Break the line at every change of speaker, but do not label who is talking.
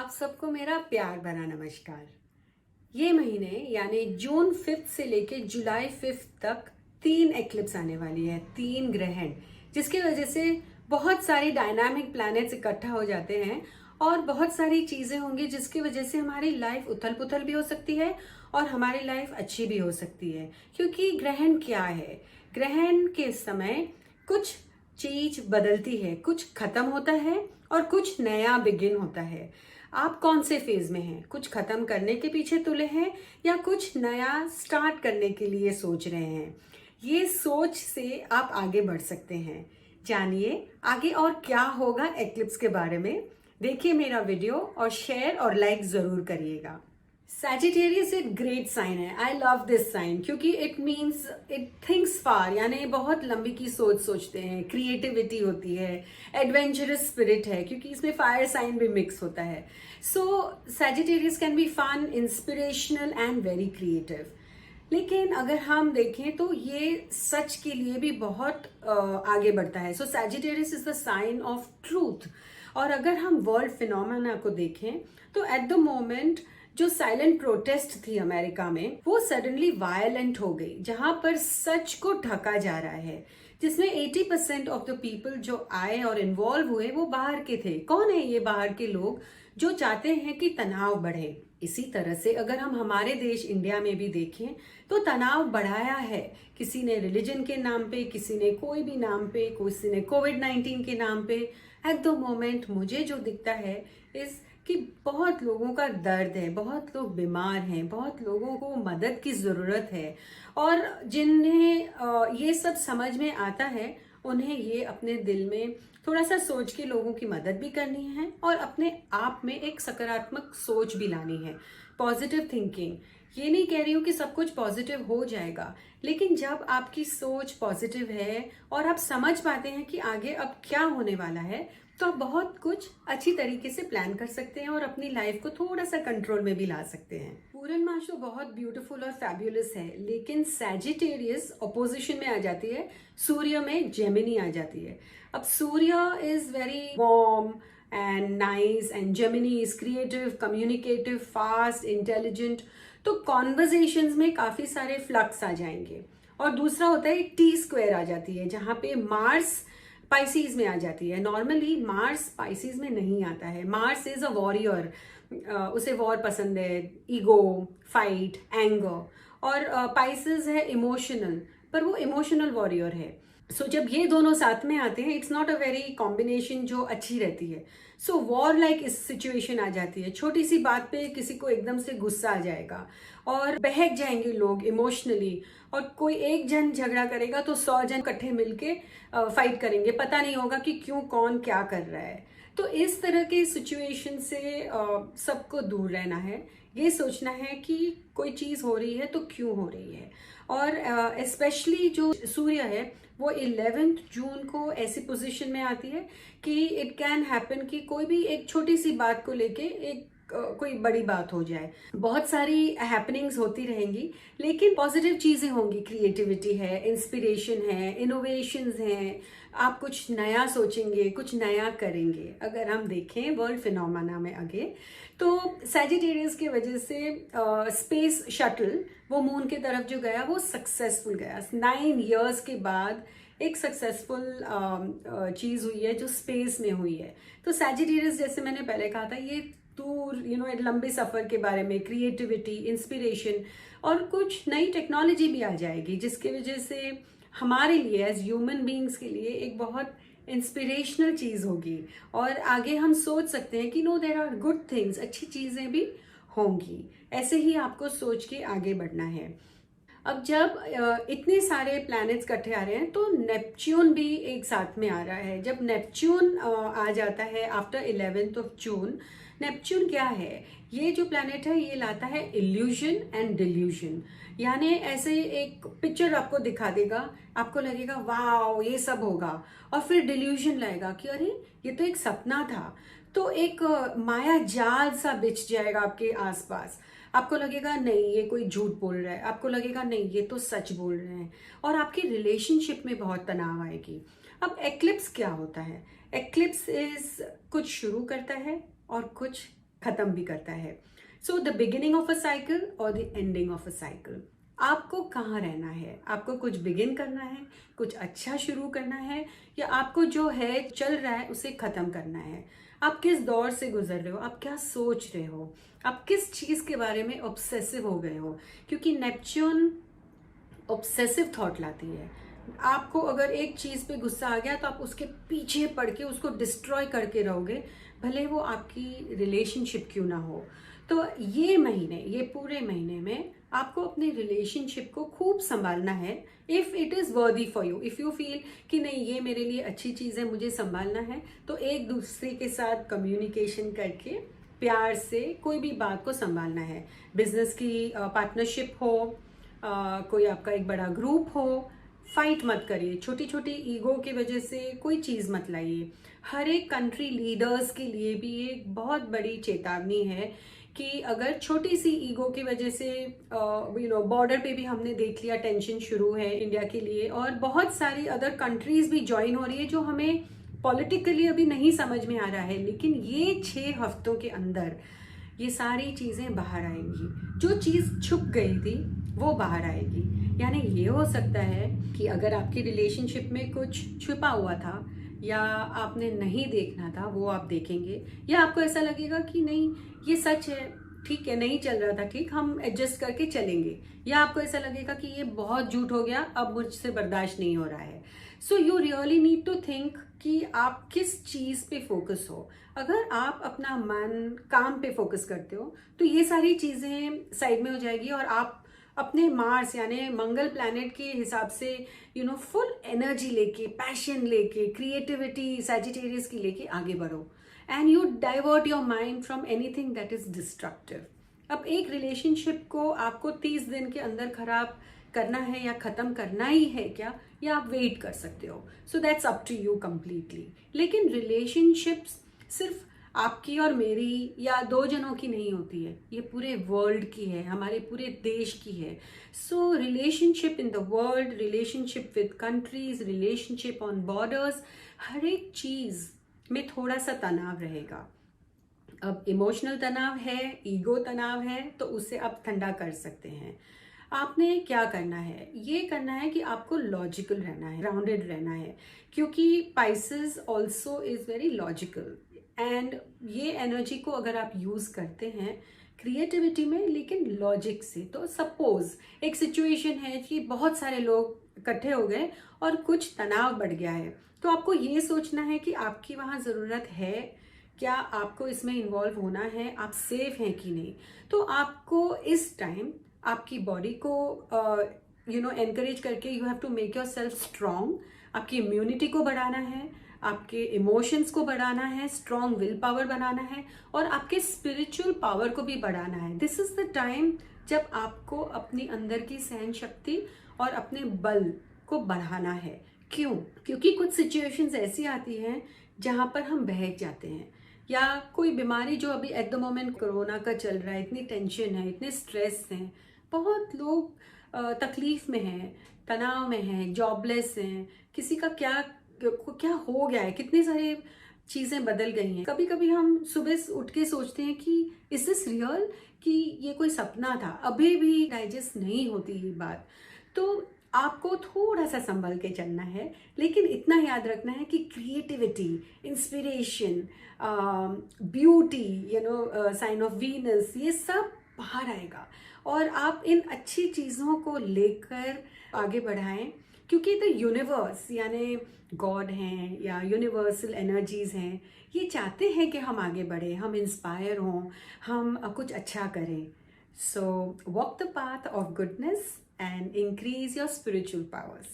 आप सबको मेरा प्यार भरा नमस्कार। ये महीने यानी जून 5 से लेके जुलाई 5 तक 3 एक्लिप्स आने वाली है, 3 ग्रहण, जिसकी वजह से बहुत सारी डायनामिक प्लैनेट्स इकट्ठा हो जाते हैं और बहुत सारी चीजें होंगी जिसकी वजह से हमारी लाइफ उथल पुथल भी हो सकती है और हमारी लाइफ अच्छी भी हो सकती है। क्योंकि ग्रहण क्या है, ग्रहण के समय कुछ चीज बदलती है, कुछ खत्म होता है और कुछ नया बिगिन होता है। आप कौन से फेज में हैं? कुछ खत्म करने के पीछे तुले हैं या कुछ नया स्टार्ट करने के लिए सोच रहे हैं? ये सोच से आप आगे बढ़ सकते हैं। जानिए आगे और क्या होगा एक्लिप्स के बारे में। देखिए मेरा वीडियो और शेयर और लाइक जरूर करिएगा। सैजिटेरियस एक ग्रेट साइन है। आई लव दिस साइन क्योंकि इट मीन्स इट थिंक्स फार, यानी बहुत लंबी की सोच सोचते हैं, क्रिएटिविटी होती है, एडवेंचरस स्पिरिट है क्योंकि इसमें फायर साइन भी मिक्स होता है। So Sagittarius can be fun, inspirational and very creative. लेकिन अगर हम देखें तो ये सच के लिए भी बहुत आगे बढ़ता है। So Sagittarius is the sign of truth. और अगर हम वर्ल्ड फिनोमेना को देखें तो एट द मोमेंट जो साइलेंट प्रोटेस्ट थी अमेरिका में, वो सडनली वायलेंट हो गई, जहां पर सच को ढका जा रहा है, जिसमें 80% ऑफ द पीपल जो आए और इन्वॉल्व हुए वो बाहर के थे। कौन है ये बाहर के लोग जो चाहते हैं कि तनाव बढ़े? इसी तरह से अगर हम हमारे देश इंडिया में भी देखें तो तनाव बढ़ाया है। किसी ने रिलीजन के नाम पे, किसी ने कोई भी नाम पे, किसी ने कोविड-19 के नाम पे। एट द मोमेंट मुझे जो दिखता है इस कि बहुत लोगों का दर्द है, बहुत लोग बीमार हैं, बहुत लोगों को मदद की ज़रूरत है। और जिन्हें ये सब समझ में आता है उन्हें ये अपने दिल में थोड़ा सा सोच के लोगों की मदद भी करनी है और अपने आप में एक सकारात्मक सोच भी लानी है, पॉजिटिव थिंकिंग। ये नहीं कह रही हूँ कि सब कुछ पॉजिटिव हो जाएगा, लेकिन जब आपकी सोच पॉजिटिव है और आप समझ पाते हैं कि आगे अब क्या होने वाला है, तो आप बहुत कुछ अच्छी तरीके से प्लान कर सकते हैं और अपनी लाइफ को थोड़ा सा कंट्रोल में भी ला सकते हैं। पूर्णमास तो बहुत ब्यूटीफुल और फैब्युलस है, लेकिन सैजिटेरियस ऑपोजिशन में आ जाती है, सूर्य में जेमिनी आ जाती है। अब सूर्य is very warm and nice and Gemini is creative, communicative, fast, intelligent. तो कॉन्वर्जेशंस में काफी सारे फ्लक्स आ जाएंगे। और दूसरा होता है टी स्क्वायर आ जाती है, जहां पे मार्स पाइसीज में आ जाती है। नॉर्मली मार्स पाइसीज में नहीं आता है। मार्स इज अ वॉरियर, उसे वॉर पसंद है, ईगो, फाइट, एंगर। और पाइसीज है इमोशनल, पर वो इमोशनल वॉरियर है। सो जब ये दोनों साथ में आते हैं, it's not a very combination जो अच्छी रहती है। सो वॉर लाइक इस सिचुएशन आ जाती है। छोटी सी बात पे किसी को एकदम से गुस्सा आ जाएगा और बहक जाएंगे लोग इमोशनली, और कोई एक जन झगड़ा करेगा तो 100 जन इकट्ठे मिलके फाइट करेंगे, पता नहीं होगा कि क्यों कौन क्या कर रहा है। तो इस तरह के सिचुएशन से सबको दूर रहना है। ये सोचना है कि कोई चीज हो रही है तो क्यों हो रही है। और स्पेशली जो सूर्य है वो 11 जून को ऐसी पोजीशन में आती है कि इट कैन हैपन कि कोई भी एक छोटी सी बात को लेके एक कोई बड़ी बात हो जाए। बहुत सारी हैपनिंग्स होती रहेंगी, लेकिन पॉजिटिव चीजें होंगी। क्रिएटिविटी है, इंस्पिरेशन है, इनोवेशंस हैं, आप कुछ नया सोचेंगे, कुछ नया करेंगे। अगर हम देखें वर्ल्ड फिनोमेना में आगे, तो सैजिटेरियस की वजह से स्पेस शटल वो मून की तरफ जो गया वो सक्सेसफुल गया। 9 इयर्स के बाद एक सक्सेसफुल चीज हुई है जो स्पेस में हुई है। तो सैजिटेरियस, जैसे मैंने पहले कहा था, ये दूर लंबे सफर के बारे में, क्रिएटिविटी, इंस्पिरेशन और कुछ नई टेक्नोलॉजी भी आ जाएगी, जिसकी वजह से हमारे लिए एज ह्यूमन बीइंग्स के लिए एक बहुत इंस्पिरेशनल चीज होगी। और आगे हम सोच सकते हैं कि no, there are good things, अच्छी चीजें भी होंगी। ऐसे ही आपको सोच के आगे बढ़ना है। अब जब इतने सारे प्लैनेट्स इकट्ठे आ रहे हैं तो नेपच्यून भी एक साथ में आ रहा है। जब नेपच्यून आ जाता है after 11th of June, Neptune क्या है? ये जो प्लैनेट है ये लाता है इल्यूजन एंड डिल्यूजन, यानी ऐसे एक पिक्चर आपको दिखा देगा, आपको लगेगा वाओ ये सब होगा, और फिर डिल्यूजन लाएगा कि अरे ये तो एक सपना था। तो एक माया जाल सा बिछ जाएगा आपके आसपास। आपको लगेगा नहीं ये कोई झूठ बोल रहा है, आपको लगेगा नहीं ये तो सच बोल रहे हैं, और आपकी रिलेशनशिप में बहुत तनाव आएगी। अब एक्लिप्स क्या होता है? एक्लिप्स इज कुछ शुरू करता है और कुछ खत्म भी करता है। So the beginning of a cycle और the ending of a cycle. आपको कहाँ रहना है? आपको कुछ बिगिन करना है, कुछ अच्छा शुरू करना है, या आपको जो है चल रहा है उसे खत्म करना है? आप किस दौर से गुजर रहे हो? आप क्या सोच रहे हो? आप किस चीज के बारे में ऑब्सेसिव हो गए हो? क्योंकि नेपच्यून ऑब्सेसिव थॉट लाती है। आपको अगर एक चीज पे गुस्सा आ गया तो आप उसके पीछे पड़ के उसको डिस्ट्रॉय करके रहोगे, भले वो आपकी रिलेशनशिप क्यों ना हो। तो ये पूरे महीने में आपको अपने रिलेशनशिप को खूब संभालना है। इफ इट इज वर्दी for you, if you feel कि नहीं ये मेरे लिए अच्छी चीज है, मुझे संभालना है, तो एक दूसरे के साथ कम्युनिकेशन करके प्यार से कोई भी बात को संभालना है। बिजनेस की पार्टनरशिप हो, कोई आपका एक बड़ा ग्रुप हो, फाइट मत करिए। छोटी छोटी ईगो की वजह से कोई चीज मत लाइए। हर एक कंट्री लीडर्स के लिए भी एक बहुत बड़ी चेतावनी है कि अगर छोटी सी ईगो की वजह से बॉर्डर पे भी हमने देख लिया टेंशन शुरू है इंडिया के लिए, और बहुत सारी अदर कंट्रीज भी ज्वाइन हो रही है जो हमें पॉलिटिकली अभी नहीं समझ में आ रहा है, लेकिन ये 6 हफ्तों के अंदर ये सारी चीजें बाहर आएंगी। जो चीज छुप गई थी वो बाहर आएगी। यानी ये हो सकता है कि अगर आपकी रिलेशनशिप में कुछ छुपा हुआ था या आपने नहीं देखना था, वो आप देखेंगे। या आपको ऐसा लगेगा कि नहीं ये सच है, ठीक है, नहीं चल रहा था ठीक, हम एडजस्ट करके चलेंगे। या आपको ऐसा लगेगा कि ये बहुत झूठ हो गया, अब मुझसे बर्दाश्त नहीं हो रहा है। So you really need to think कि आप किस चीज पे फोकस हो। अगर आप अपना मन काम पे फोकस करते हो तो ये सारी चीजें साइड में हो जाएगी और आप अपने मार्स यानी मंगल प्लैनेट के हिसाब से फुल एनर्जी लेके, पैशन लेके, क्रिएटिविटी सैजिटेरियस की लेके आगे बढ़ो, and you divert your mind from anything that is destructive. अब एक रिलेशनशिप को आपको 30 दिन के अंदर खराब करना है या खत्म करना ही है क्या, या आप वेट कर सकते हो? So that's up to you completely. लेकिन रिलेशनशिप्स सिर्फ आपकी और मेरी या 2 जनों की नहीं होती है, ये पूरे वर्ल्ड की है, हमारे पूरे देश की है। So relationship in the world, relationship with countries, relationship on borders, हर एक चीज में थोड़ा सा तनाव रहेगा। अब इमोशनल तनाव है, ईगो तनाव है, तो उसे आप ठंडा कर सकते हैं। आपने क्या करना है? ये करना है कि आपको लॉजिकल रहना है, ग्राउंडेड रहना है, क्योंकि Pisces also is very logical. And ये एनर्जी को अगर आप यूज करते हैं क्रिएटिविटी में, लेकिन लॉजिक से, तो सपोज एक सिचुएशन है कि बहुत सारे लोग इकट्ठे हो गए और कुछ तनाव बढ़ गया है, तो आपको ये सोचना है कि आपकी वहां जरूरत है क्या, आपको इसमें इन्वॉल्व होना है, आप सेफ हैं कि नहीं। तो आपको इस टाइम आपकी बॉडी को एनकरेज करके you have to make yourself strong. आपकी इम्यूनिटी को बढ़ाना है, आपके इमोशंस को बढ़ाना है, स्ट्रांग विल पावर बनाना है, और आपके स्पिरिचुअल पावर को भी बढ़ाना है। दिस इज द टाइम जब आपको अपनी अंदर की सहन शक्ति और अपने बल को बढ़ाना है। क्यों? क्योंकि कुछ सिचुएशंस ऐसी आती हैं जहां पर हम बहक जाते हैं, या कोई बीमारी जो अभी एट द मोमेंट कोरोना का चल रहा है, इतनी टेंशन है, इतने स्ट्रेस हैं, बहुत लोग तकलीफ में हैं, तनाव में हैं, जॉबलेस हैं, किसी का क्या क्या हो गया है, कितनी सारी चीजें बदल गई हैं। कभी कभी हम सुबह उठ के सोचते हैं कि इज दिस रियल, कि ये कोई सपना था, अभी भी डाइजेस्ट नहीं होती ये बात। तो आपको थोड़ा सा संभल के चलना है, लेकिन इतना याद रखना है कि creativity, inspiration, beauty, sign of Venus, ये सब बाहर आएगा और आप इन अच्छी चीज़ों को लेकर आगे बढ़ाएं। क्योंकि द यूनिवर्स यानी गॉड हैं या यूनिवर्सल एनर्जीज हैं, ये चाहते हैं कि हम आगे बढ़ें, हम इंस्पायर हों, हम कुछ अच्छा करें। So walk the path of goodness and increase your spiritual powers.